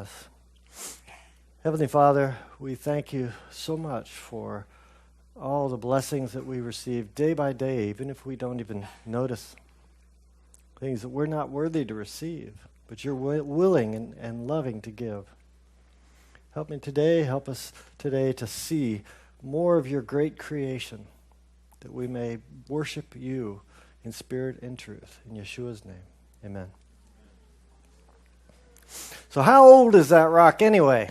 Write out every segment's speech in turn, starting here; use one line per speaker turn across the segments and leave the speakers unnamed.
us. Heavenly Father, we thank you so much for all the blessings that we receive day by day, even if we don't even notice things that we're not worthy to receive, but you're willing and loving to give. Help us today to see more of your great creation, that we may worship you in spirit and truth. In Yeshua's name, amen. So how old is that rock anyway?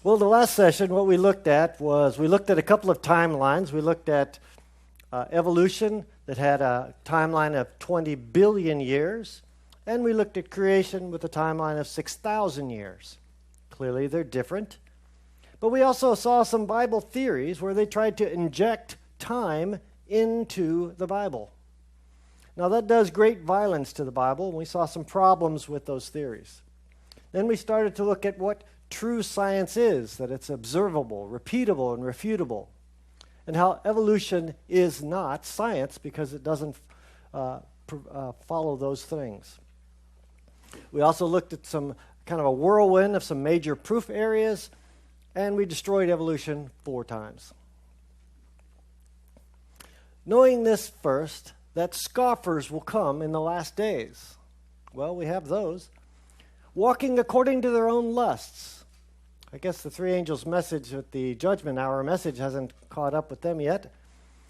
Well, the last session, what we looked at a couple of timelines. We looked at evolution that had a timeline of 20 billion years, and we looked at creation with a timeline of 6,000 years. Clearly, they're different. But we also saw some Bible theories where they tried to inject time into the Bible. Now, that does great violence to the Bible, and we saw some problems with those theories. Then we started to look at what true science is, that it's observable, repeatable, and refutable, and how evolution is not science because it doesn't follow those things. We also looked at some kind of a whirlwind of some major proof areas, and we destroyed evolution 4 times. Knowing this first, that scoffers will come in the last days. Well, we have those. Walking according to their own lusts. I guess the 3 angels' message with the judgment hour message hasn't caught up with them yet.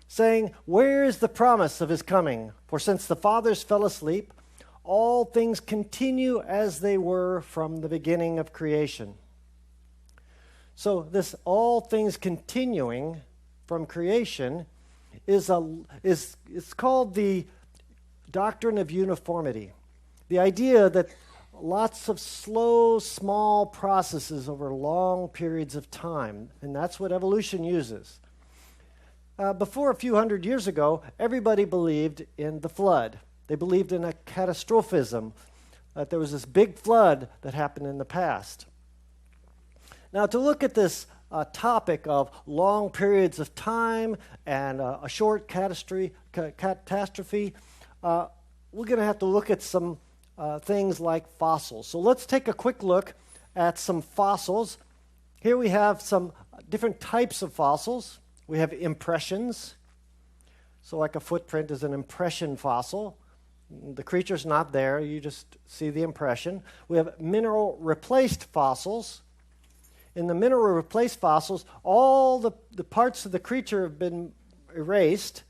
Saying, where is the promise of his coming? For since the fathers fell asleep, all things continue as they were from the beginning of creation. So this all things continuing from creation is called the doctrine of uniformity. The idea that lots of slow, small processes over long periods of time, and that's what evolution uses. Before a few hundred years ago, everybody believed in the flood. They believed in a catastrophism, that there was this big flood that happened in the past. Now, to look at this topic of long periods of time and a short catastrophe, we're going to have to look at some things like fossils. So let's take a quick look at some fossils. Here we have some different types of fossils. We have impressions. So like a footprint is an impression fossil. The creature's not there, you just see the impression. We have mineral replaced fossils. In the mineral replaced fossils, all the parts of the creature have been erased,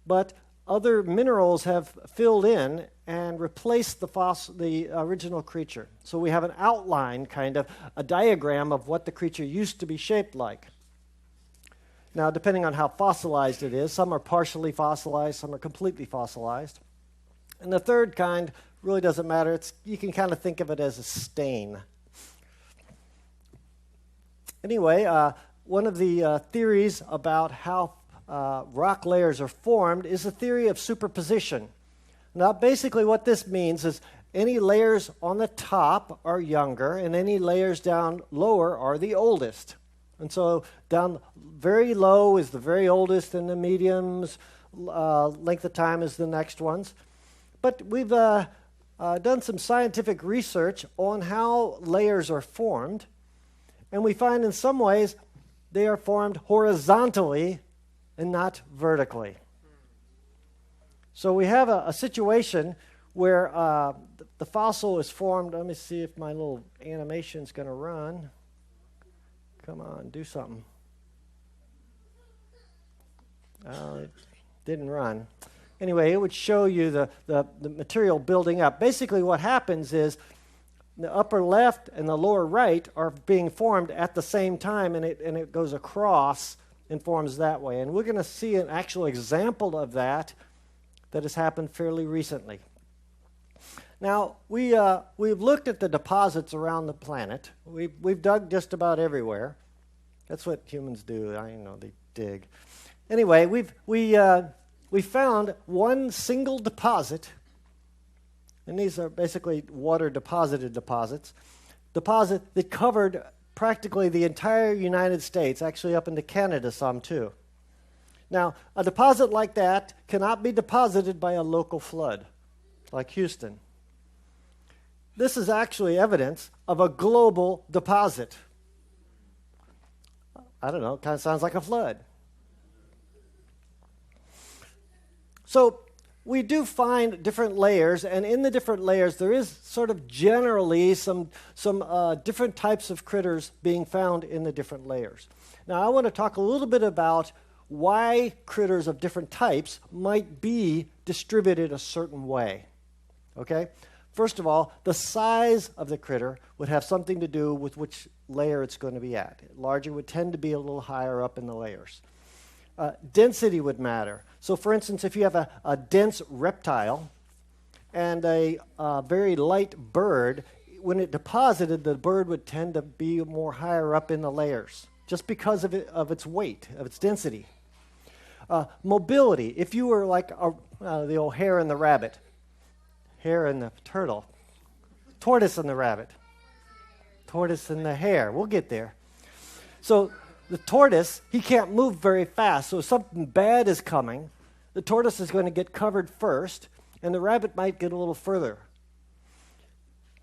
but other minerals have filled in and replaced the original creature. So we have an outline, kind of a diagram of what the creature used to be shaped like. Now, depending on how fossilized it is, some are partially fossilized, some are completely fossilized. And the third kind really doesn't matter. You can kind of think of it as a stain. Anyway, one of the theories about how rock layers are formed is a theory of superposition. Now, basically what this means is any layers on the top are younger, and any layers down lower are the oldest. And so down very low is the very oldest, and the mediums, length of time is the next ones. But we've done some scientific research on how layers are formed, and we find in some ways they are formed horizontally and not vertically. So we have a situation where the fossil is formed. Let me see if my little animation's going to run. Come on, do something. It didn't run. Anyway, it would show you the material building up. Basically what happens is the upper left and the lower right are being formed at the same time, and it goes across and forms that way. And we're going to see an actual example of that has happened fairly recently. Now, we've looked at the deposits around the planet. We've dug just about everywhere. That's what humans do. They dig. Anyway, we found one single deposit, and these are basically water-deposited deposit that covered practically the entire United States, actually up into Canada some too. Now, a deposit like that cannot be deposited by a local flood, like Houston. this is actually evidence of a global deposit. I don't know, it kind of sounds like a flood. So we do find different layers, and in the different layers, there is sort of generally some different types of critters being found in the different layers. Now, I want to talk a little bit about why critters of different types might be distributed a certain way. Okay? First of all, the size of the critter would have something to do with which layer it's going to be at. Larger would tend to be a little higher up in the layers. Density would matter. So, for instance, if you have a dense reptile and a very light bird, when it deposited, the bird would tend to be more higher up in the layers, just because of its weight, of its density. Mobility. If you were like the old hare and the rabbit, hare and the turtle, tortoise and the rabbit, tortoise and the hare. We'll get there. So the tortoise, he can't move very fast. So if something bad is coming, the tortoise is going to get covered first, and the rabbit might get a little further.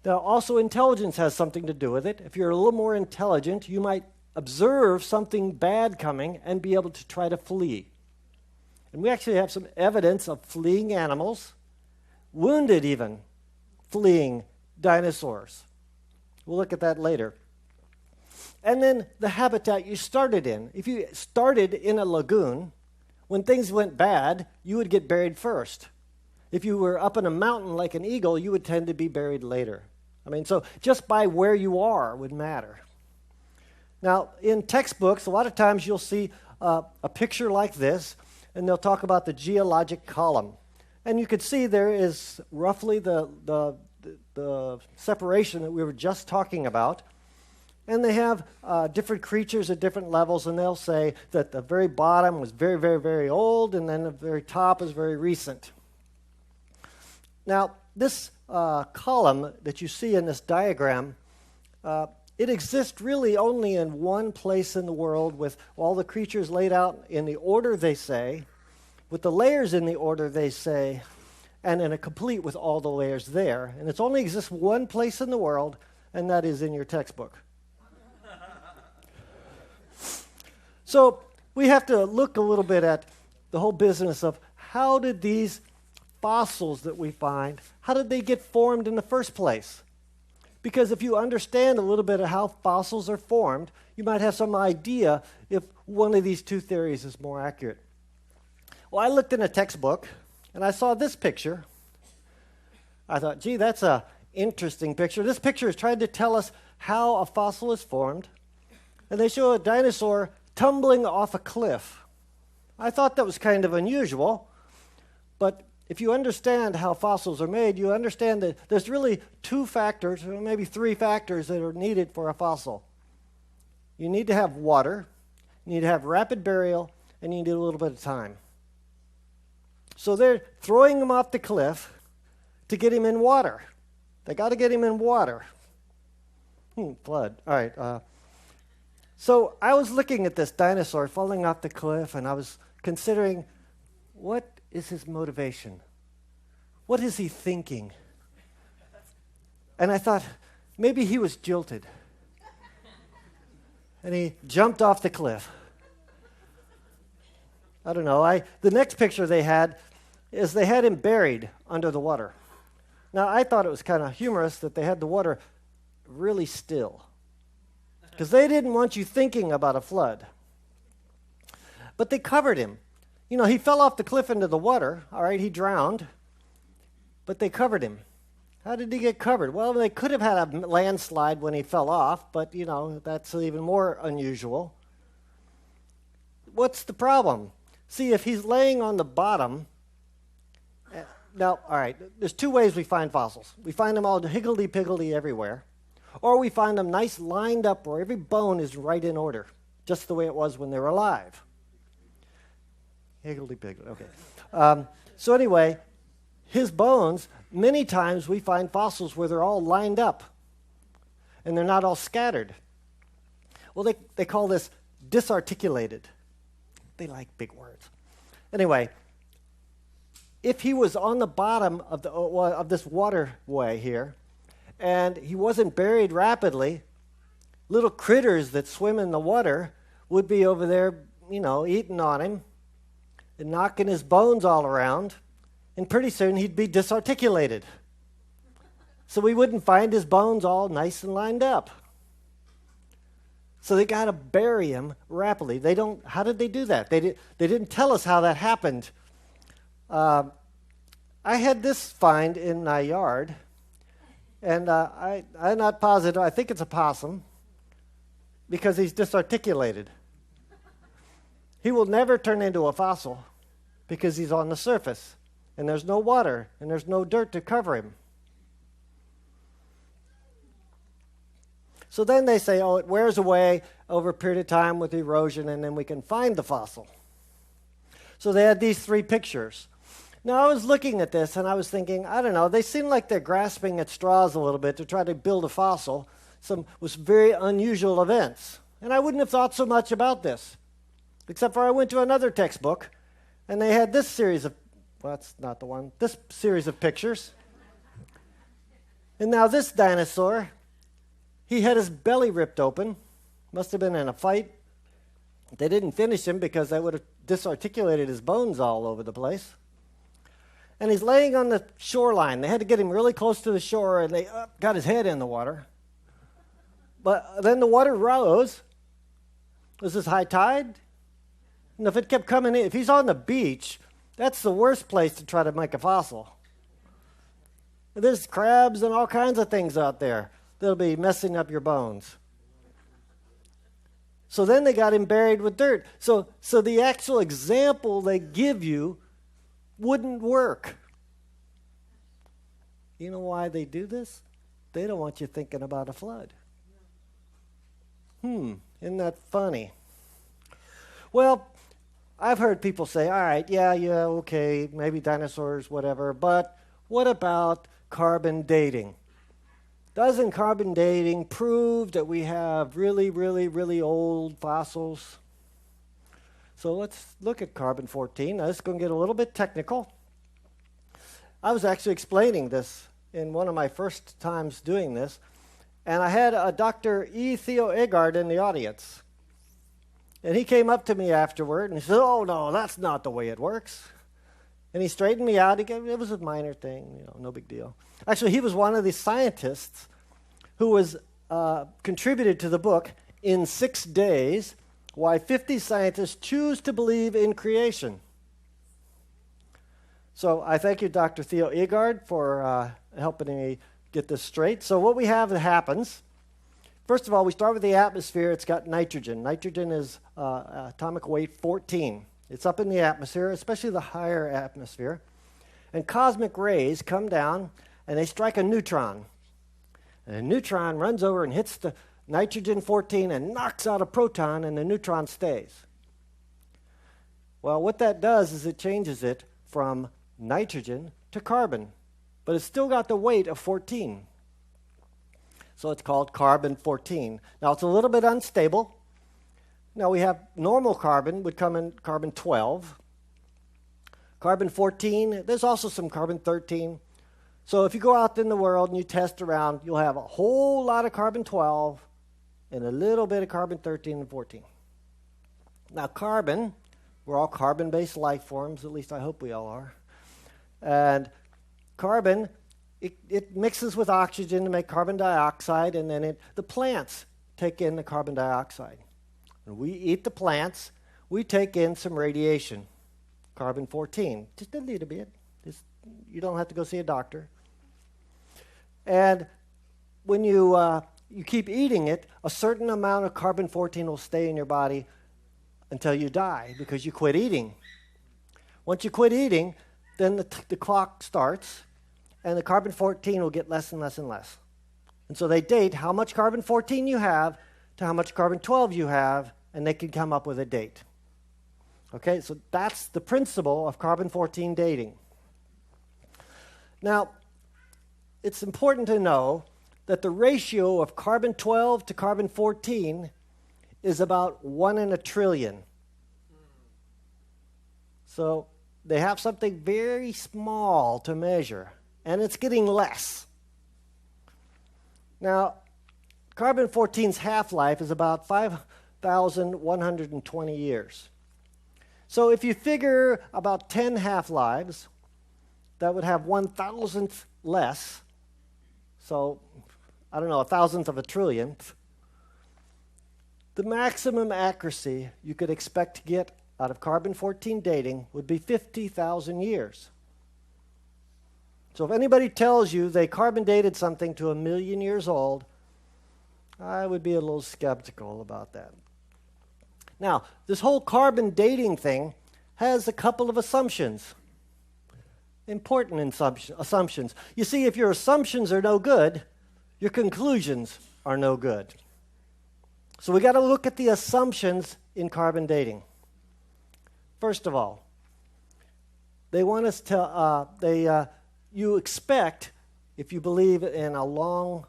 Now, also intelligence has something to do with it. If you're a little more intelligent, you might observe something bad coming and be able to try to flee. And we actually have some evidence of fleeing animals, wounded even, fleeing dinosaurs. We'll look at that later. And then the habitat you started in. If you started in a lagoon, when things went bad, you would get buried first. If you were up in a mountain like an eagle, you would tend to be buried later. I mean, so just by where you are would matter. Now, in textbooks, a lot of times you'll see a picture like this, and they'll talk about the geologic column. And you could see there is roughly the separation that we were just talking about. And they have different creatures at different levels, and they'll say that the very bottom was very, very, very old, and then the very top is very recent. Now, this column that you see in this diagram, it exists really only in one place in the world, with all the creatures laid out in the order they say, with the layers in the order they say, and in a complete with all the layers there. And it only exists one place in the world, and that is in your textbook. So we have to look a little bit at the whole business of how did these fossils that we find, how did they get formed in the first place? Because if you understand a little bit of how fossils are formed, you might have some idea if one of these two theories is more accurate. Well, I looked in a textbook, and I saw this picture. I thought, gee, that's an interesting picture. This picture is trying to tell us how a fossil is formed. And they show a dinosaur tumbling off a cliff. I thought that was kind of unusual, but if you understand how fossils are made, you understand that there's really two factors, or maybe three factors that are needed for a fossil. You need to have water, you need to have rapid burial, and you need a little bit of time. So they're throwing him off the cliff to get him in water. They got to get him in water. Flood. All right. So I was looking at this dinosaur falling off the cliff, and I was considering, what is his motivation? What is he thinking? And I thought, maybe he was jilted. And he jumped off the cliff. I don't know. The next picture they had is they had him buried under the water. Now, I thought it was kind of humorous that they had the water really still, because they didn't want you thinking about a flood. But they covered him. You know, he fell off the cliff into the water. All right, he drowned. But they covered him. How did he get covered? Well, they could have had a landslide when he fell off, but, you know, that's even more unusual. What's the problem? See, if he's laying on the bottom, now, all right, there's two ways we find fossils. We find them all higgledy-piggledy everywhere, or we find them nice lined up where every bone is right in order, just the way it was when they were alive. Higgledy-piggledy, okay. So anyway, his bones, many times we find fossils where they're all lined up, and they're not all scattered. Well, they call this disarticulated. They like big words. Anyway, if he was on the bottom of this waterway here, and he wasn't buried rapidly, little critters that swim in the water would be over there, eating on him and knocking his bones all around, and pretty soon he'd be disarticulated. So we wouldn't find his bones all nice and lined up. So they got to bury him rapidly. How did they do that? They didn't tell us how that happened. I had this find in my yard, and I'm not positive. I think it's a possum because he's disarticulated. He will never turn into a fossil because he's on the surface, and there's no water, and there's no dirt to cover him. So then they say, it wears away over a period of time with erosion, and then we can find the fossil. So they had these 3 pictures. Now, I was looking at this, and I was thinking, I don't know, they seem like they're grasping at straws a little bit to try to build a fossil. Some was very unusual events. And I wouldn't have thought so much about this, except for I went to another textbook, and they had this series of, that's not the one, this series of pictures. And now this dinosaur, he had his belly ripped open. Must have been in a fight. They didn't finish him because they would have disarticulated his bones all over the place. And he's laying on the shoreline. They had to get him really close to the shore, and they got his head in the water. But then the water rose. Was this high tide? And if it kept coming in, if he's on the beach, that's the worst place to try to make a fossil. There's crabs and all kinds of things out there that'll be messing up your bones. So then they got him buried with dirt. So the actual example they give you wouldn't work. You know why they do this? They don't want you thinking about a flood. Isn't that funny? Well, I've heard people say, all right, yeah, okay, maybe dinosaurs, whatever, but what about carbon dating? Doesn't carbon dating prove that we have really, really, really old fossils? So let's look at carbon-14. Now, this is going to get a little bit technical. I was actually explaining this in one of my first times doing this, and I had a Dr. E. Theo Egard in the audience. And he came up to me afterward, and he said, oh, no, that's not the way it works. And he straightened me out. It was a minor thing, no big deal. Actually, he was one of the scientists who was contributed to the book in 6 days, Why 50 Scientists Choose to Believe in Creation. So I thank you, Dr. Theo Egard, for helping me get this straight. So what we have that happens, first of all, we start with the atmosphere. It's got nitrogen. Nitrogen is atomic weight 14. It's up in the atmosphere, especially the higher atmosphere. And cosmic rays come down, and they strike a neutron. And a neutron runs over and hits the nitrogen 14 and knocks out a proton, and the neutron stays. Well, what that does is it changes it from nitrogen to carbon, but it's still got the weight of 14. So it's called carbon-14. Now, it's a little bit unstable. Now, we have normal carbon would come in carbon-12. Carbon-14, there's also some carbon-13. So if you go out in the world and you test around, you'll have a whole lot of carbon-12 and a little bit of carbon-13 and 14. Now, carbon, we're all carbon-based life forms, at least I hope we all are. And carbon, it mixes with oxygen to make carbon dioxide, and then the plants take in the carbon dioxide. When we eat the plants, we take in some radiation, carbon-14, just a little bit. You don't have to go see a doctor. And when you keep eating it, a certain amount of carbon-14 will stay in your body until you die because you quit eating. Once you quit eating, then the clock starts, and the carbon-14 will get less and less and less. And so they date how much carbon-14 you have to how much carbon-12 you have, and they can come up with a date. Okay, so that's the principle of carbon-14 dating. Now, it's important to know that the ratio of carbon-12 to carbon-14 is about 1 in a trillion. So they have something very small to measure, and it's getting less. Now, carbon-14's half-life is about 5,120 years. So if you figure about 10 half-lives, that would have 1,000th less. So, I don't know, 1,000th of a trillionth. The maximum accuracy you could expect to get out of carbon-14 dating would be 50,000 years. So if anybody tells you they carbon dated something to 1 million years old, I would be a little skeptical about that. Now, this whole carbon dating thing has a couple of assumptions. Important assumptions. You see, if your assumptions are no good, your conclusions are no good. So we got to look at the assumptions in carbon dating. First of all, they want us to, you expect, if you believe in a long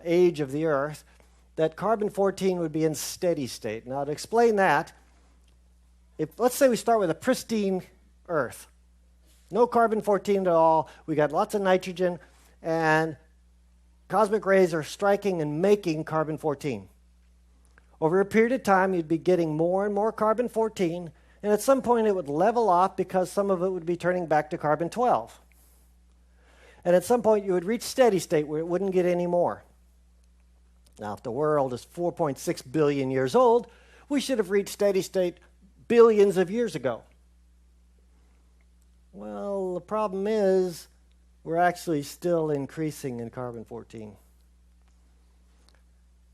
age of the Earth, that carbon-14 would be in steady state. Now, to explain that, let's say we start with a pristine Earth. No carbon-14 at all. We got lots of nitrogen, and cosmic rays are striking and making carbon-14. Over a period of time, you'd be getting more and more carbon-14, and at some point it would level off because some of it would be turning back to carbon-12. And at some point you would reach steady state where it wouldn't get any more. Now, if the world is 4.6 billion years old, we should have reached steady state billions of years ago. Well, the problem is we're actually still increasing in carbon-14.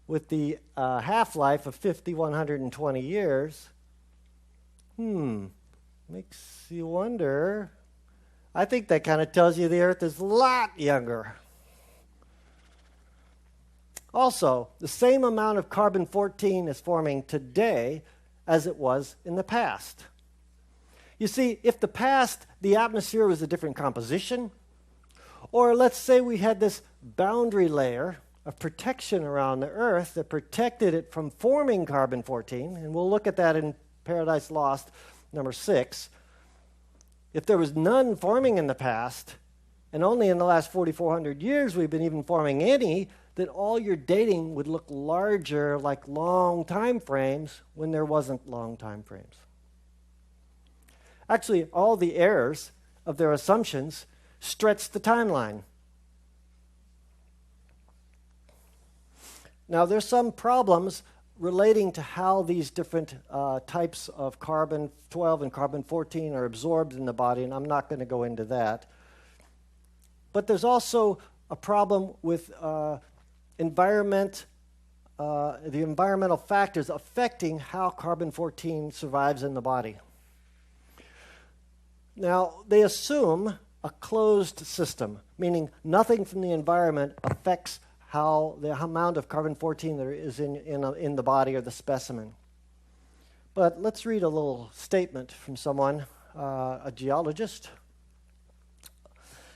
With the half-life of 5,120 years, makes you wonder. I think that kind of tells you the Earth is a lot younger. Also, the same amount of carbon-14 is forming today as it was in the past. You see, if the past, the atmosphere was a different composition, or let's say we had this boundary layer of protection around the Earth that protected it from forming carbon-14, and we'll look at that in Paradise Lost, number 6. If there was none forming in the past, and only in the last 4,400 years we've been even forming any, then all your dating would look larger, like long time frames, when there wasn't long time frames. Actually, all the errors of their assumptions stretch the timeline. Now, there's some problems relating to how these different types of carbon-12 and carbon-14 are absorbed in the body, and I'm not going to go into that. But there's also a problem with the environmental factors affecting how carbon-14 survives in the body. Now, they assume a closed system, meaning nothing from the environment affects how the amount of carbon-14 there is in the body or the specimen. But let's read a little statement from someone, a geologist.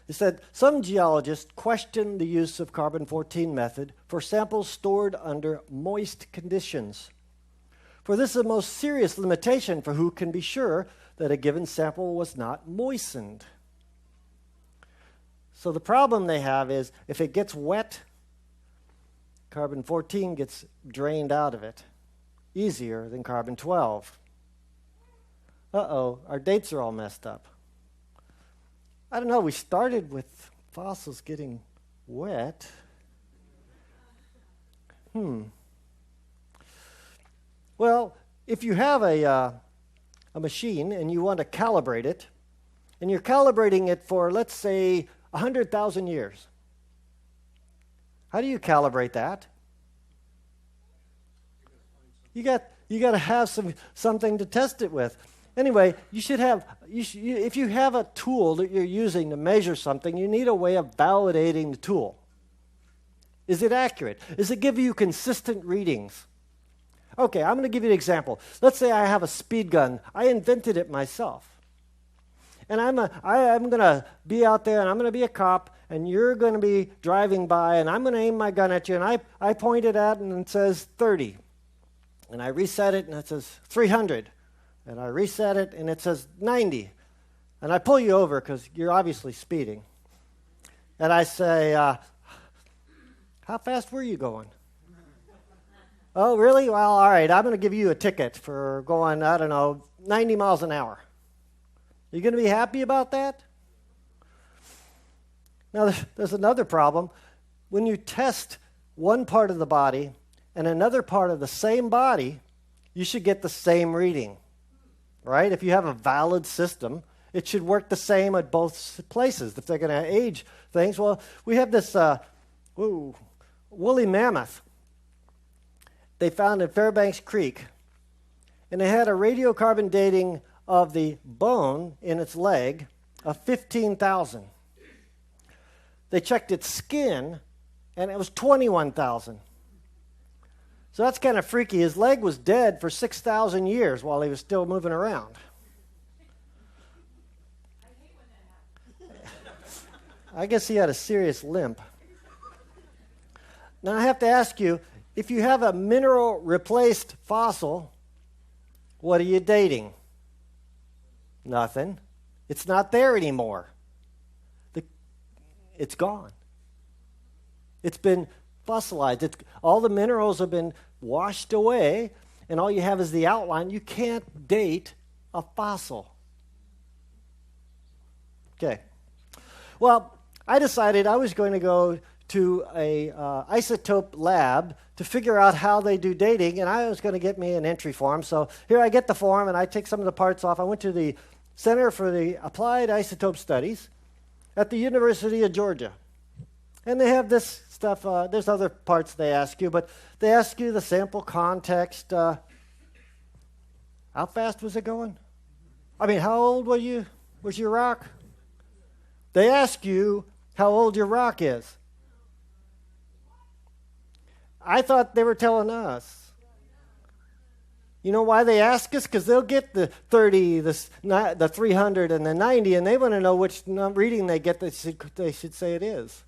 He said, some geologists question the use of carbon-14 method for samples stored under moist conditions. For this is a most serious limitation for who can be sure that a given sample was not moistened. So the problem they have is if it gets wet, carbon-14 gets drained out of it easier than carbon-12. Uh-oh, our dates are all messed up. I don't know, we started with fossils getting wet. Well, if you have a machine and you want to calibrate it, and you're calibrating it for, let's say, 100,000 years, how do you calibrate that? You got to have something to test it with. Anyway, if you have a tool that you're using to measure something, you need a way of validating the tool. Is it accurate? Does it give you consistent readings? Okay, I'm going to give you an example. Let's say I have a speed gun. I invented it myself. And I'm going to be out there, and I'm going to be a cop, and you're going to be driving by, and I'm going to aim my gun at you, and I point it at, and it says 30. And I reset it, and it says 300. And I reset it, and it says 90. And I pull you over because you're obviously speeding. And I say, How fast were you going? Oh, really? Well, all right. I'm going to give you a ticket for going, I don't know, 90 miles an hour. You going to be happy about that? Now, there's another problem. When you test one part of the body and another part of the same body, you should get the same reading, right? If you have a valid system, it should work the same at both places. If they're going to age things, well, we have this woolly mammoth they found in Fairbanks Creek, and they had a radiocarbon dating of the bone in its leg of 15,000. They checked its skin, and it was 21,000. So that's kind of freaky. His leg was dead for 6,000 years while he was still moving around. I guess he had a serious limp. Now I have to ask you, if you have a mineral replaced fossil, what are you dating? Nothing. It's not there anymore. It's gone. It's been fossilized. All the minerals have been washed away, and all you have is the outline. You can't date a fossil. Okay. Well, I decided I was going to go to a isotope lab to figure out how they do dating, and I was going to get me an entry form. So here I get the form, and I take some of the parts off. I went to the Center for the Applied Isotope Studies at the University of Georgia. And they have this stuff. There's other parts they ask you, but they ask you the sample context. How fast was it going? I mean, how old was your rock? They ask you how old your rock is. I thought they were telling us. You know why they ask us? Because they'll get the 30, the 300, and the 90, and they want to know which reading they get they should say it is.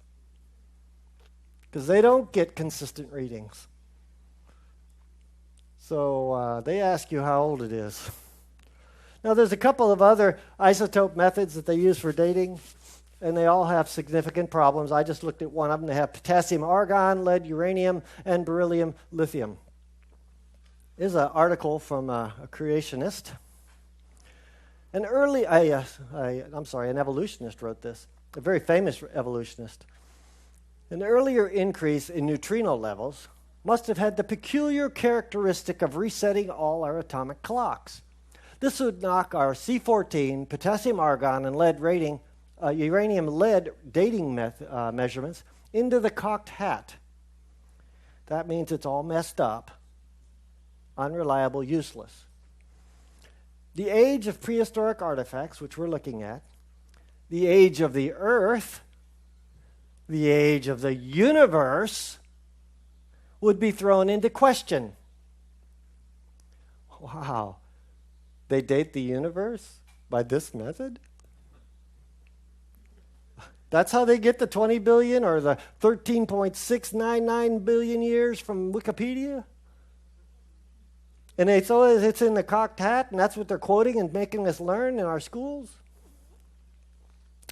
Because they don't get consistent readings. So they ask you how old it is. Now, there's a couple of other isotope methods that they use for dating, and they all have significant problems. I just looked at one of them. They have potassium argon, lead uranium, and beryllium lithium. Here's an article from a creationist. An evolutionist wrote this, a very famous evolutionist. An earlier increase in neutrino levels must have had the peculiar characteristic of resetting all our atomic clocks. This would knock our C14, potassium argon, and uranium lead dating measurements into the cocked hat. That means it's all messed up, unreliable, useless. The age of prehistoric artifacts, which we're looking at, the age of the earth, the age of the universe would be thrown into question. Wow. They date the universe by this method? That's how they get the 20 billion or the 13.699 billion years from Wikipedia? And they thought it's in the cocked hat, and that's what they're quoting and making us learn in our schools?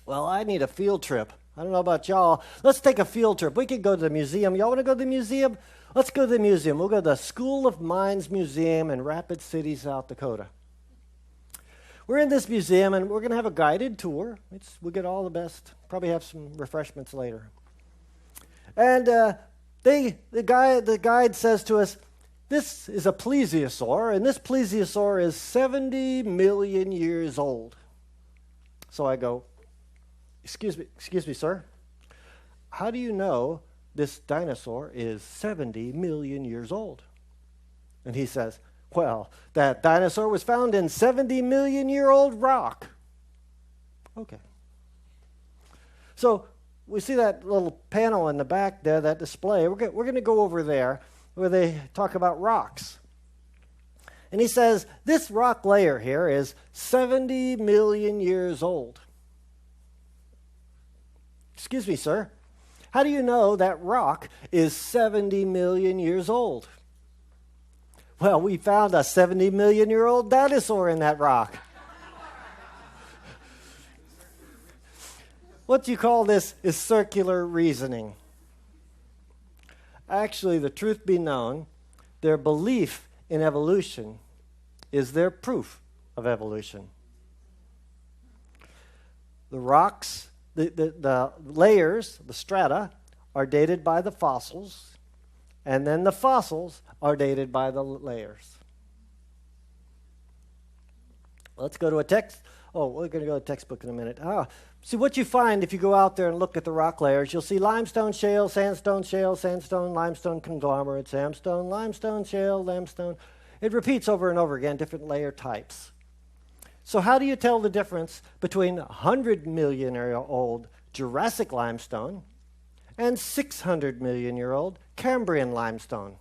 Well, I need a field trip. I don't know about y'all. Let's take a field trip. We could go to the museum. Y'all want to go to the museum? Let's go to the museum. We'll go to the School of Mines Museum in Rapid City, South Dakota. We're in this museum, and we're going to have a guided tour. We'll get all the best. Probably have some refreshments later. And the guide says to us, this is a plesiosaur, and this plesiosaur is 70 million years old. So I go, excuse me, sir. How do you know this dinosaur is 70 million years old? And he says, well, that dinosaur was found in 70 million year old rock. Okay. So we see that little panel in the back there, that display. We're going to go over there where they talk about rocks. And he says, this rock layer here is 70 million years old. Excuse me, sir. How do you know that rock is 70 million years old? Well, we found a 70 million year old dinosaur in that rock. What you call this is circular reasoning. Actually, the truth be known, their belief in evolution is their proof of evolution. The rocks, the layers, the strata, are dated by the fossils, and then the fossils are dated by the layers. Let's go to a text. Oh, we're going to go to a textbook in a minute. See, what you find if you go out there and look at the rock layers, you'll see limestone, shale, sandstone, limestone conglomerate, sandstone, limestone, shale, limestone. It repeats over and over again, different layer types. So how do you tell the difference between 100-million-year-old Jurassic limestone and 600-million-year-old Cambrian limestone?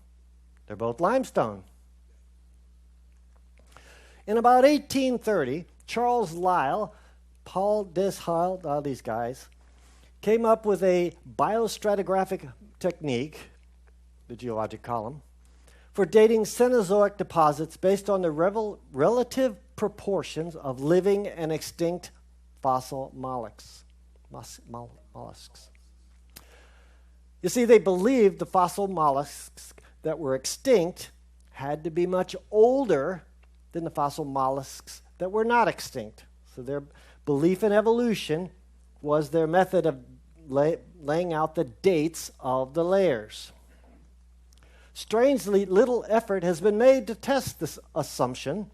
They're both limestone. In about 1830, Charles Lyell, Paul Deshalles, all these guys, came up with a biostratigraphic technique, the geologic column, for dating Cenozoic deposits based on the relative proportions of living and extinct fossil mollusks. You see, they believed the fossil mollusks that were extinct had to be much older than the fossil mollusks that were not extinct. So their belief in evolution was their method of laying out the dates of the layers. Strangely, little effort has been made to test this assumption.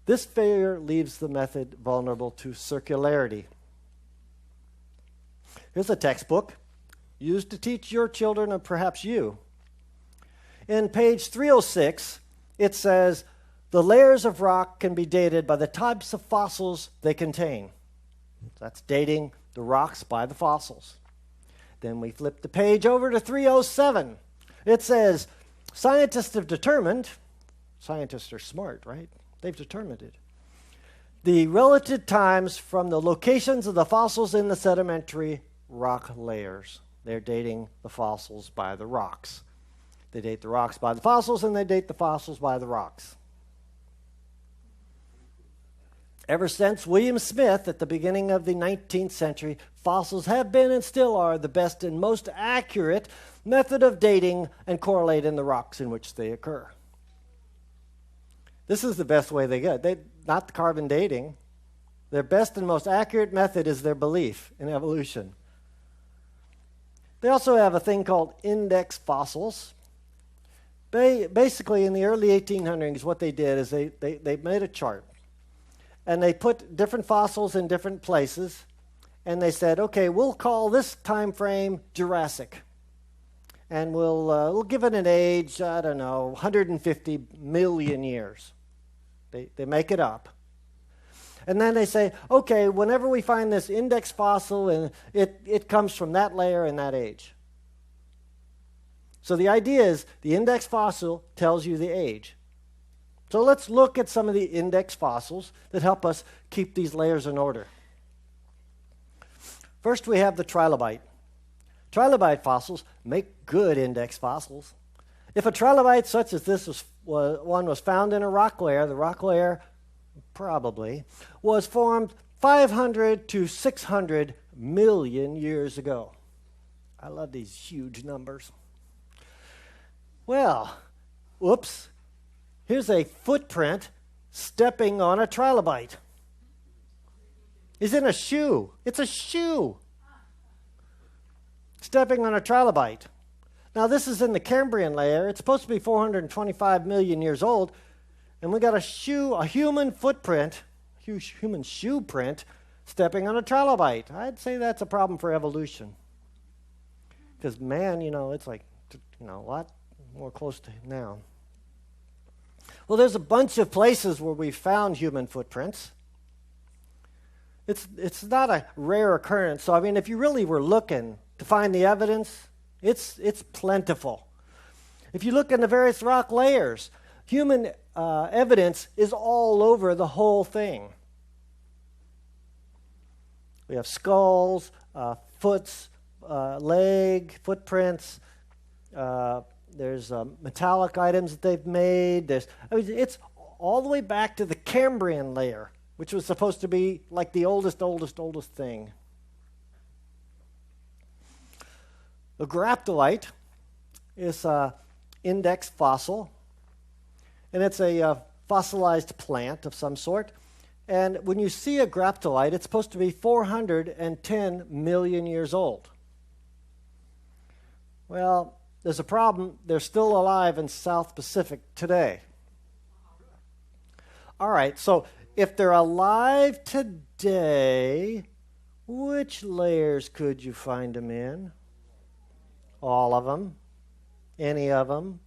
This failure leaves the method vulnerable to circularity. Here's a textbook used to teach your children and perhaps you. In page 306, it says, the layers of rock can be dated by the types of fossils they contain. That's dating the rocks by the fossils. Then we flip the page over to 307. It says, scientists have determined, scientists are smart, right? They've determined it. The relative times from the locations of the fossils in the sedimentary rock layers. They're dating the fossils by the rocks. They date the rocks by the fossils, and they date the fossils by the rocks. Ever since William Smith at the beginning of the 19th century, fossils have been and still are the best and most accurate method of dating and correlating the rocks in which they occur. This is the best way they get. Not the carbon dating. Their best and most accurate method is their belief in evolution. They also have a thing called index fossils. Basically, in the early 1800s, what they did is they made a chart. And they put different fossils in different places, and they said, okay, we'll call this time frame Jurassic. And we'll give it an age, I don't know, 150 million years. They make it up. And then they say, okay, whenever we find this index fossil, and it comes from that layer and that age. So the idea is the index fossil tells you the age. So let's look at some of the index fossils that help us keep these layers in order. First, we have the trilobite. Trilobite fossils make good index fossils. If a trilobite such as this was found in a rock layer, the rock layer probably was formed 500 to 600 million years ago. I love these huge numbers. Well, whoops. Here's a footprint stepping on a trilobite. It's in a shoe. It's a shoe. Stepping on a trilobite. Now, this is in the Cambrian layer. It's supposed to be 425 million years old. And we got a human footprint, human shoe print, stepping on a trilobite. I'd say that's a problem for evolution. Because man, it's like, a lot more close to now. Well, there's a bunch of places where we found human footprints. It's not a rare occurrence. So, if you really were looking to find the evidence, it's plentiful. If you look in the various rock layers, human evidence is all over the whole thing. We have skulls, leg, footprints. There's metallic items that they've made. It's all the way back to the Cambrian layer, which was supposed to be like the oldest thing. The graptolite is an index fossil, and it's a fossilized plant of some sort. And when you see a graptolite, it's supposed to be 410 million years old. Well, there's a problem. They're still alive in South Pacific today. All right, so if they're alive today, which layers could you find them in? All of them? Any of them?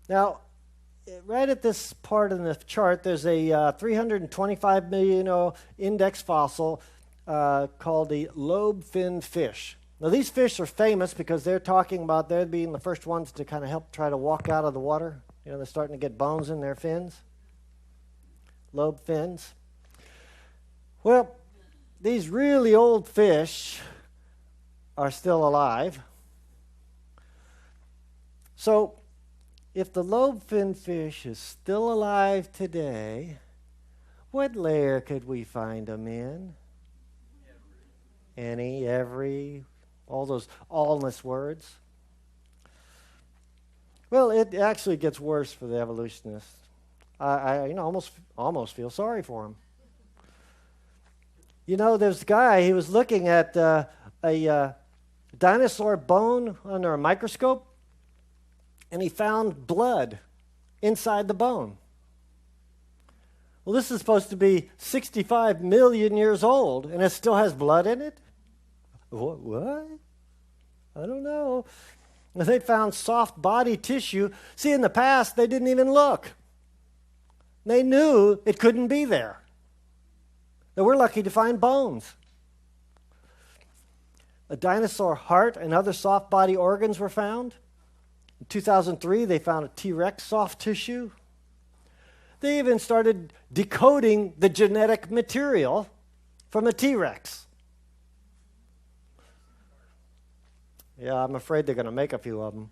Now, right at this part in the chart, there's a 325 million index fossil called the lobe-finned fish. Now, these fish are famous because they're talking about they're being the first ones to kind of help try to walk out of the water. You know, they're starting to get bones in their fins, lobe fins. Well, these really old fish are still alive. So, if the lobe-finned fish is still alive today, what layer could we find them in? Any, every, all those allness words. Well, it actually gets worse for the evolutionists. I almost feel sorry for them. You know, there's a guy, he was looking at a dinosaur bone under a microscope, and he found blood inside the bone. Well, this is supposed to be 65 million years old, and it still has blood in it? What? I don't know. They found soft body tissue. See, in the past, they didn't even look. They knew it couldn't be there. Now, we're lucky to find bones. A dinosaur heart and other soft body organs were found. In 2003, they found a T-Rex soft tissue. They even started decoding the genetic material from a T-Rex. Yeah, I'm afraid they're going to make a few of them.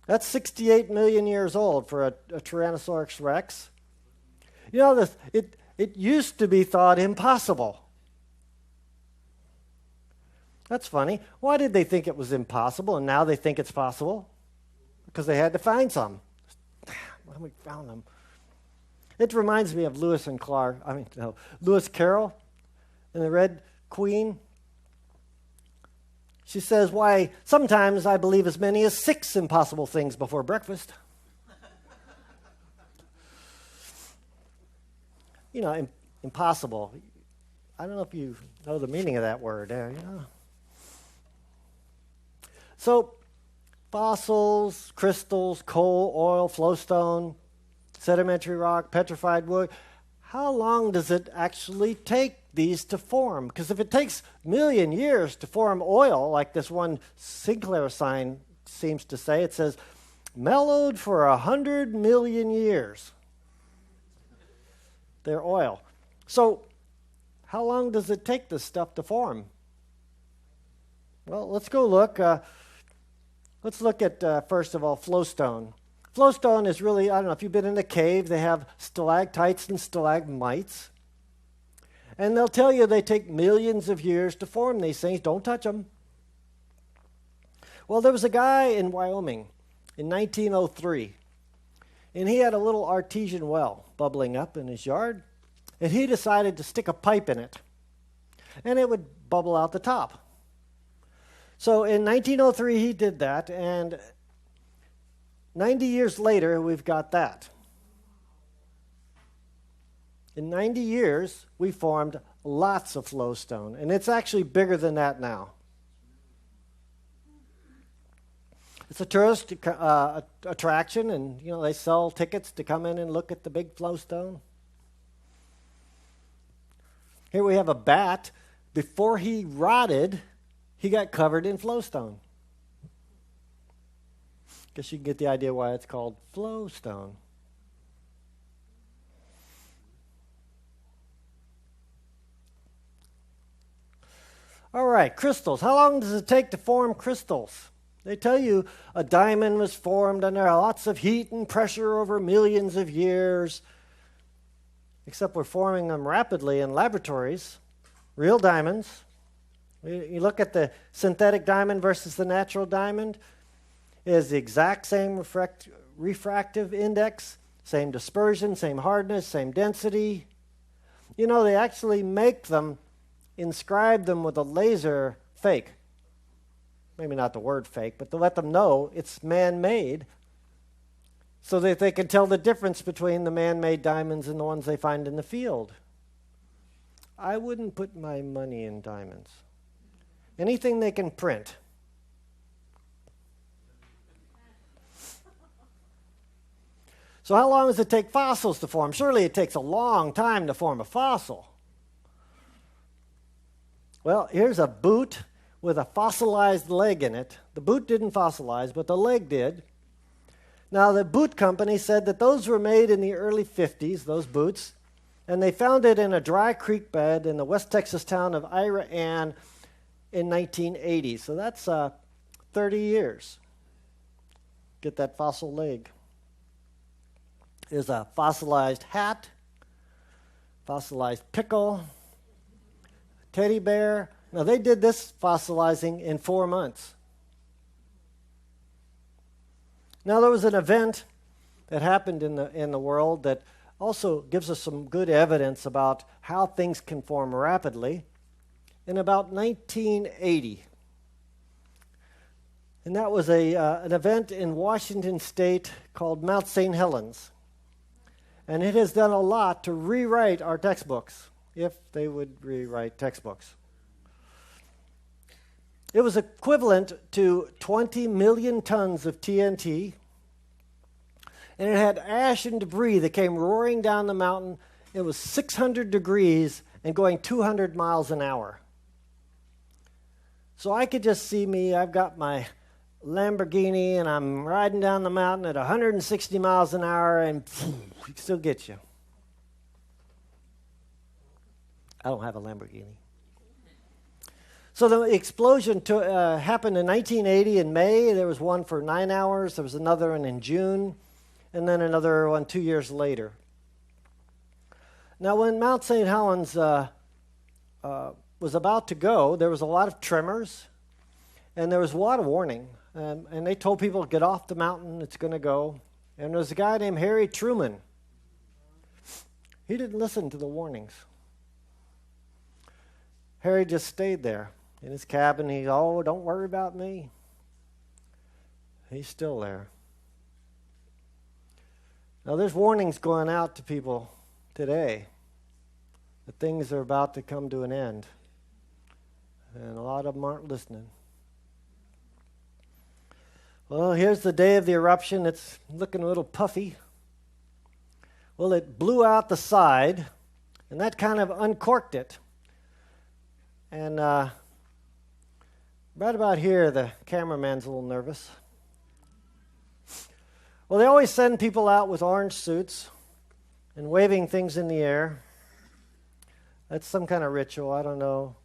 That's 68 million years old for a Tyrannosaurus Rex. You know, it used to be thought impossible. That's funny. Why did they think it was impossible and now they think it's possible? Because they had to find some. When we found them. It reminds me of Lewis Carroll in The Red Queen. She says, why, sometimes I believe as many as 6 impossible things before breakfast. You know, impossible. I don't know if you know the meaning of that word there, you know. So, fossils, crystals, coal, oil, flowstone, sedimentary rock, petrified wood, how long does it actually take these to form? Because if it takes a million years to form oil, like this one Sinclair sign seems to say, it says, mellowed for 100 million years. They're oil. So, how long does it take this stuff to form? Well, let's go look. Let's look at, first of all, flowstone. Flowstone is really, I don't know, if you've been in a cave, they have stalactites and stalagmites. And they'll tell you they take millions of years to form these things. Don't touch them. Well, there was a guy in Wyoming in 1903, and he had a little artesian well bubbling up in his yard, and he decided to stick a pipe in it, and it would bubble out the top. So in 1903, he did that, and 90 years later, we've got that. In 90 years, we formed lots of flowstone, and it's actually bigger than that now. It's a tourist attraction, and you know they sell tickets to come in and look at the big flowstone. Here we have a bat. Before he rotted, he got covered in flowstone. Guess you can get the idea why it's called flowstone. All right, crystals. How long does it take to form crystals? They tell you a diamond was formed under lots of heat and pressure over millions of years. Except we're forming them rapidly in laboratories. Real diamonds. You look at the synthetic diamond versus the natural diamond, it has the exact same refractive index, same dispersion, same hardness, same density. You know, they actually make them, inscribe them with a laser fake. Maybe not the word fake, but to let them know it's man-made so that they can tell the difference between the man-made diamonds and the ones they find in the field. I wouldn't put my money in diamonds. Anything they can print. So how long does it take fossils to form? Surely it takes a long time to form a fossil. Well, here's a boot with a fossilized leg in it. The boot didn't fossilize, but the leg did. Now, the boot company said that those were made in the early 50s, those boots, and they found it in a dry creek bed in the West Texas town of Ira Ann in 1980. So that's 30 years. Get that fossil leg. There's a fossilized hat, fossilized pickle, teddy bear. Now, they did this fossilizing in 4 months. Now, there was an event that happened in the world that also gives us some good evidence about how things can form rapidly in about 1980. And that was an event in Washington State called Mount St. Helens. And it has done a lot to rewrite our textbooks, if they would rewrite textbooks. It was equivalent to 20 million tons of TNT, and it had ash and debris that came roaring down the mountain. It was 600 degrees and going 200 miles an hour. So I could just see me, I've got my Lamborghini, and I'm riding down the mountain at 160 miles an hour, and it still gets you. I don't have a Lamborghini. So the explosion happened in 1980 in May. There was one for 9 hours. There was another one in June, and then another one 2 years later. Now, when Mount St. Helens was about to go, there was a lot of tremors, and there was a lot of warning. And they told people, get off the mountain, it's going to go. And there was a guy named Harry Truman. He didn't listen to the warnings. Harry just stayed there in his cabin. Don't worry about me. He's still there. Now, there's warnings going out to people today that things are about to come to an end. And a lot of them aren't listening. Well, here's the day of the eruption. It's looking a little puffy. Well, it blew out the side, and that kind of uncorked it. And right about here, the cameraman's a little nervous. Well, they always send people out with orange suits and waving things in the air. That's some kind of ritual, I don't know.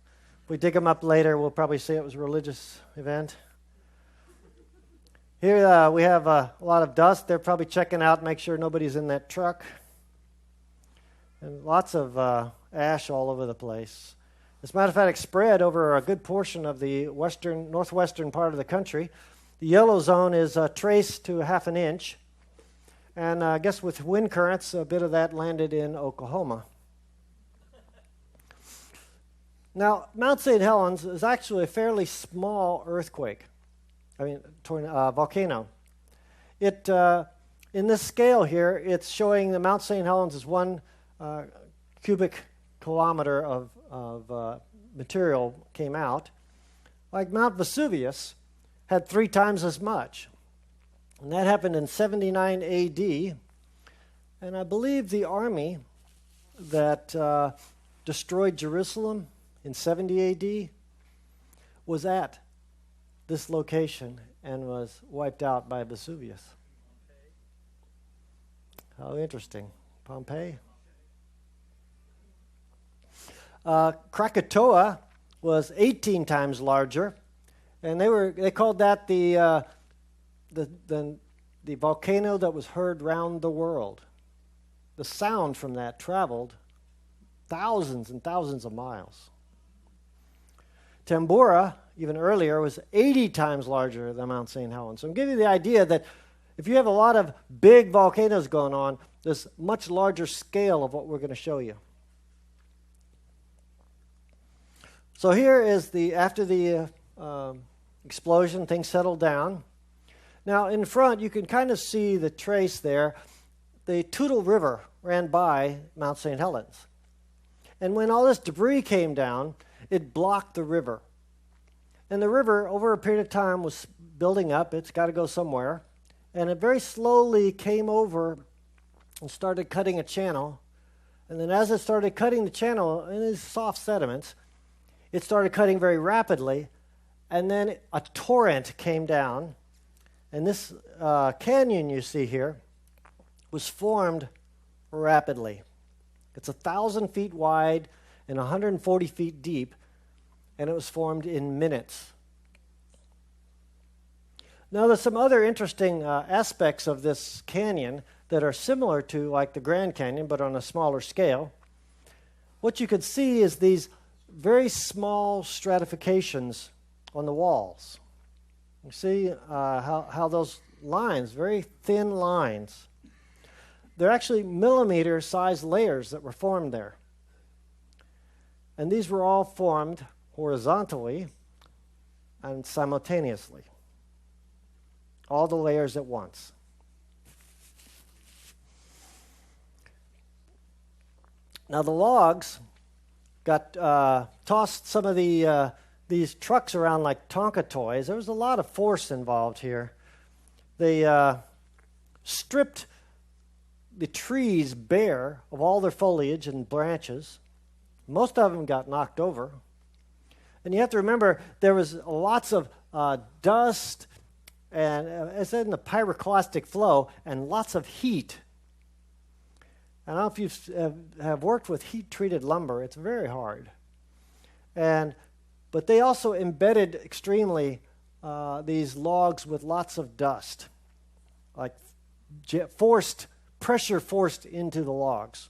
If we dig them up later, we'll probably say it was a religious event. Here we have a lot of dust. They're probably checking out, make sure nobody's in that truck. And lots of ash all over the place. As a matter of fact, it spread over a good portion of the northwestern part of the country. The yellow zone is traced to half an inch. And I guess with wind currents, a bit of that landed in Oklahoma. Now, Mount St. Helens is actually a fairly small volcano. It, in this scale here, it's showing that Mount St. Helens is 1 cubic kilometer of material came out. Like Mount Vesuvius had 3 times as much. And that happened in 79 AD. And I believe the army that destroyed Jerusalem in 70 AD was at this location and was wiped out by Vesuvius. How interesting. Pompeii. Krakatoa was 18 times larger, and they called that the volcano that was heard round the world. The sound from that traveled thousands and thousands of miles. Tambora, even earlier, was 80 times larger than Mount St. Helens. So I'm giving you the idea that if you have a lot of big volcanoes going on, there's much larger scale of what we're going to show you. So here is after the explosion, things settled down. Now in front, you can kind of see the trace there. The Toutle River ran by Mount St. Helens. And when all this debris came down, it blocked the river. And the river, over a period of time, was building up. It's got to go somewhere. And it very slowly came over and started cutting a channel. And then as it started cutting the channel in these soft sediments, it started cutting very rapidly. And then a torrent came down. And this canyon you see here was formed rapidly. It's 1,000 feet wide and 140 feet deep, and it was formed in minutes. Now, there's some other interesting aspects of this canyon that are similar to like the Grand Canyon, but on a smaller scale. What you could see is these very small stratifications on the walls. You see how those lines, very thin lines, they're actually millimeter-sized layers that were formed there. And these were all formed horizontally and simultaneously. All the layers at once. Now the logs got tossed some of these trucks around like Tonka toys. There was a lot of force involved here. They stripped the trees bare of all their foliage and branches. Most of them got knocked over. And you have to remember there was lots of dust and it's in the pyroclastic flow and lots of heat. I don't know if you have worked with heat-treated lumber. It's very hard. But they also embedded extremely these logs with lots of dust, like pressure forced into the logs.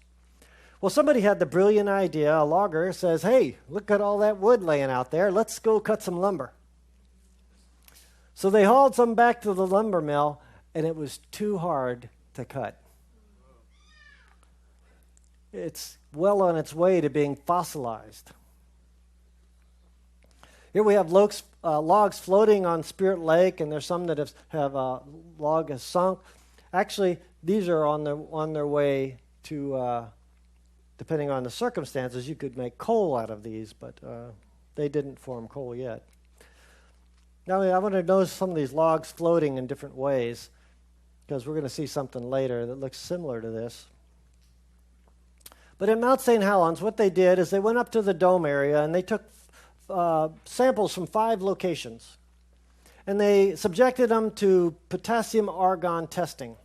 Well, somebody had the brilliant idea. A logger says, hey, look at all that wood laying out there. Let's go cut some lumber. So they hauled some back to the lumber mill, and it was too hard to cut. It's well on its way to being fossilized. Here we have logs floating on Spirit Lake, and there's some that have log has sunk. Actually, these are on their way to, depending on the circumstances, you could make coal out of these, but they didn't form coal yet. Now, I want to notice some of these logs floating in different ways, because we're going to see something later that looks similar to this. But in Mount St. Helens, what they did is they went up to the dome area, and they took samples from 5 locations. And they subjected them to potassium-argon testing.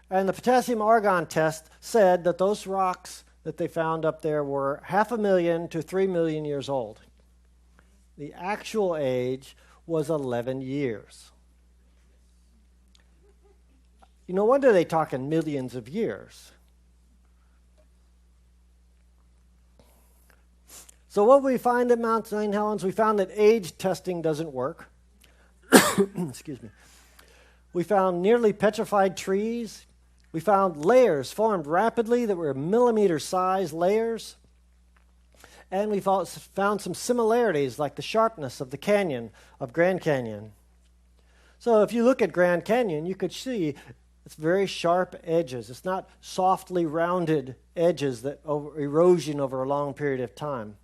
And the potassium-argon test said that those rocks that they found up there were 500,000 to 3 million years old. The actual age was 11 years. No wonder they talk in millions of years. So what we find at Mount St. Helens, we found that age testing doesn't work. Excuse me. We found nearly petrified trees. We found layers formed rapidly that were millimeter-sized layers. And we found some similarities, like the sharpness of the canyon, of Grand Canyon. So if you look at Grand Canyon, you could see it's very sharp edges. It's not softly rounded edges that erosion over a long period of time.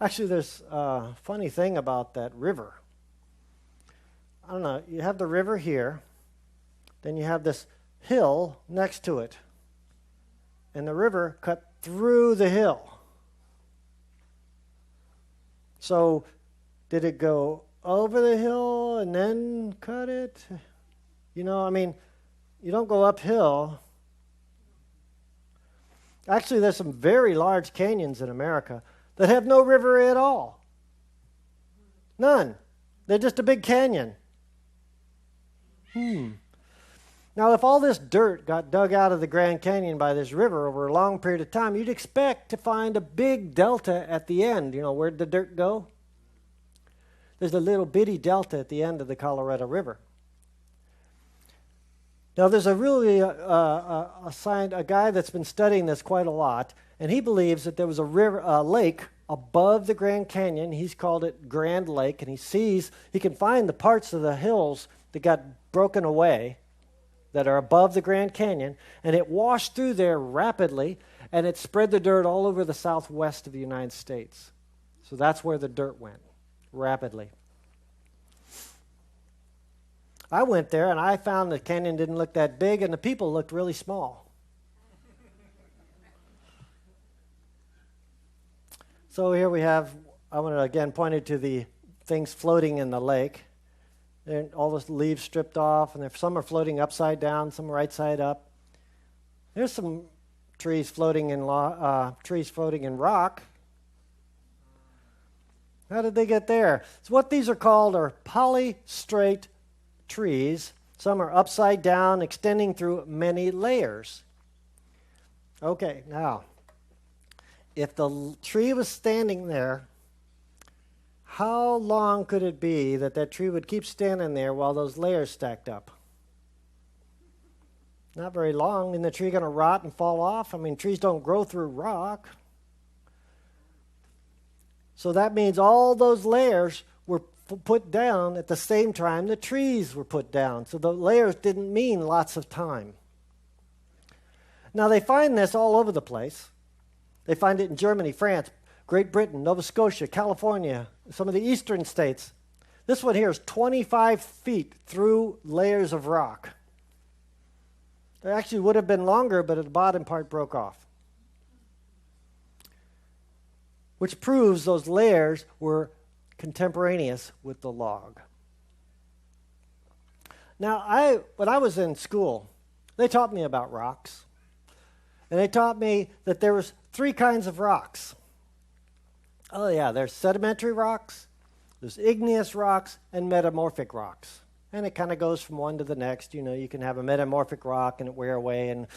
Actually, there's a funny thing about that river. I don't know, you have the river here, then you have this hill next to it, and the river cut through the hill. So, did it go over the hill and then cut it? You don't go uphill. Actually, there's some very large canyons in America that have no river at all. None. They're just a big canyon. Now, if all this dirt got dug out of the Grand Canyon by this river over a long period of time, you'd expect to find a big delta at the end. You know, where'd the dirt go? There's a little bitty delta at the end of the Colorado River. Now, there's a really a guy that's been studying this quite a lot, and he believes that there was a lake above the Grand Canyon. He's called it Grand Lake, and he can find the parts of the hills that got broken away that are above the Grand Canyon, and it washed through there rapidly, and it spread the dirt all over the southwest of the United States. So that's where the dirt went, rapidly. I went there, and I found the canyon didn't look that big, and the people looked really small. So here we have, I want to again point it to the things floating in the lake. And all the leaves stripped off, and some are floating upside down, some right side up. There's some trees floating in rock. How did they get there? So what these are called are polystrate trees. Some are upside down, extending through many layers. Okay, now, if the tree was standing there, how long could it be that tree would keep standing there while those layers stacked up? Not very long. Isn't the tree going to rot and fall off? I mean, trees don't grow through rock. So that means all those layers were put down at the same time the trees were put down. So the layers didn't mean lots of time. Now, they find this all over the place. They find it in Germany, France, Great Britain, Nova Scotia, California, some of the eastern states. This one here is 25 feet through layers of rock. It actually would have been longer, but the bottom part broke off, which proves those layers were contemporaneous with the log. Now, when I was in school, they taught me about rocks, and they taught me that there was 3 kinds of rocks. Oh yeah, there's sedimentary rocks, there's igneous rocks, and metamorphic rocks. And it kind of goes from one to the next. You know, you can have a metamorphic rock and it wear away and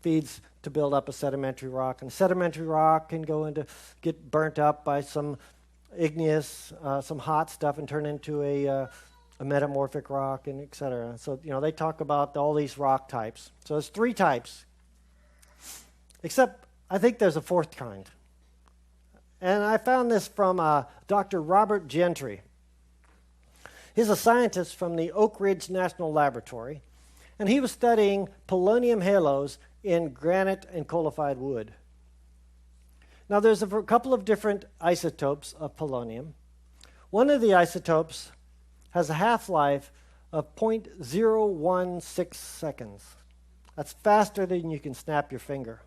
feeds to build up a sedimentary rock. And sedimentary rock can get burnt up by some igneous, some hot stuff and turn into a metamorphic rock, and et cetera. So, you know, they talk about all these rock types. So there's 3 types. Except, I think there's a 4th kind. And I found this from Dr. Robert Gentry. He's a scientist from the Oak Ridge National Laboratory, and he was studying polonium halos in granite and coalified wood. Now, there's a couple of different isotopes of polonium. One of the isotopes has a half-life of 0.016 seconds. That's faster than you can snap your finger.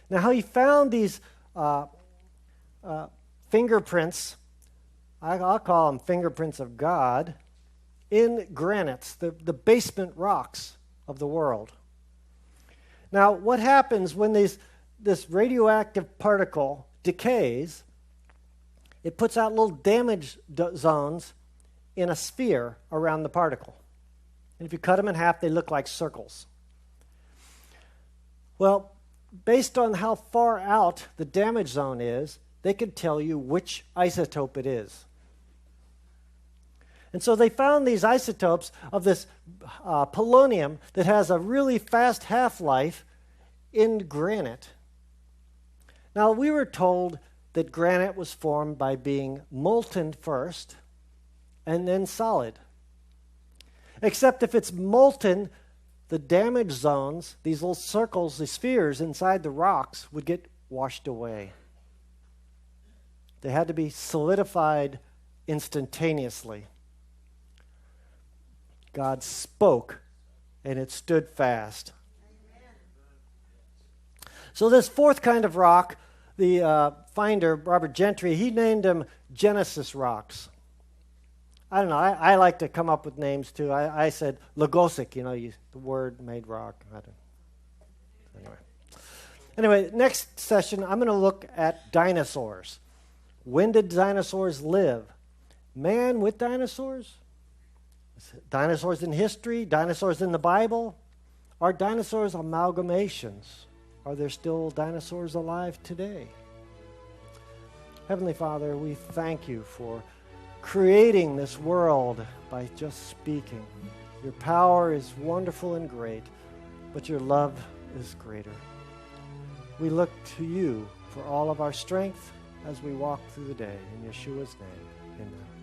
Now, how he found these fingerprints, I'll call them fingerprints of God, in granites, the basement rocks of the world. Now, what happens when this radioactive particle decays? It puts out little damage zones in a sphere around the particle. And if you cut them in half, they look like circles. Well, based on how far out the damage zone is, they can tell you which isotope it is. And so they found these isotopes of this polonium that has a really fast half-life in granite. Now, we were told that granite was formed by being molten first and then solid. Except if it's molten, the damage zones, these little circles, the spheres inside the rocks, would get washed away. They had to be solidified instantaneously. God spoke, and it stood fast. Amen. So this 4th kind of rock, the finder, Robert Gentry, he named them Genesis rocks. I don't know. I like to come up with names, too. I said Logosic, the word made rock. Anyway, next session, I'm going to look at dinosaurs. When did dinosaurs live? Man with dinosaurs? Dinosaurs in history, dinosaurs in the Bible. Are dinosaurs amalgamations? Are there still dinosaurs alive today? Heavenly Father, we thank you for creating this world by just speaking. Your power is wonderful and great, but your love is greater. We look to you for all of our strength as we walk through the day. In Yeshua's name, amen.